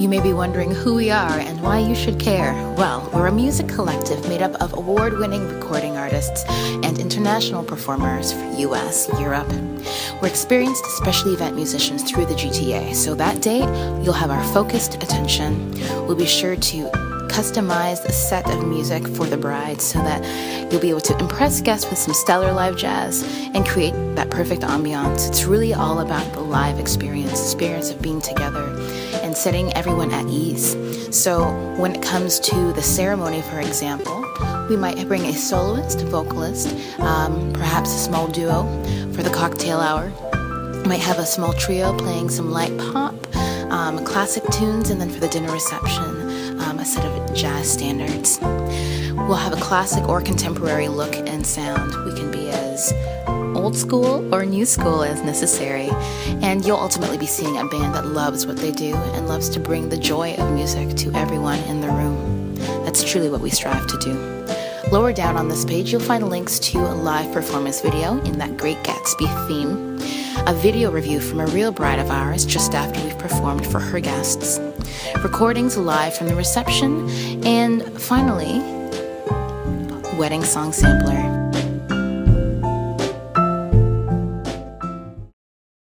You may be wondering who we are and why you should care. Well, we're a music collective made up of award-winning recording artists and international performers for US, Europe. We're experienced special event musicians through the GTA, so that date, you'll have our focused attention. We'll be sure to customize a set of music for the bride so that you'll be able to impress guests with some stellar live jazz and create that perfect ambiance. It's really all about the live experience of being together and setting everyone at ease. So when it comes to the ceremony, for example, we might bring a soloist, vocalist, perhaps a small duo for the cocktail hour. We might have a small trio playing some light pop, classic tunes, and then for the dinner reception, a set of jazz standards. We'll have a classic or contemporary look and sound. We can be as old school or new school as necessary, and you'll ultimately be seeing a band that loves what they do and loves to bring the joy of music to everyone in the room. That's truly what we strive to do. Lower down on this page, you'll find links to a live performance video in that Great Gatsby theme, a video review from a real bride of ours just after we've performed for her guests, recordings live from the reception, and finally, wedding song sampler.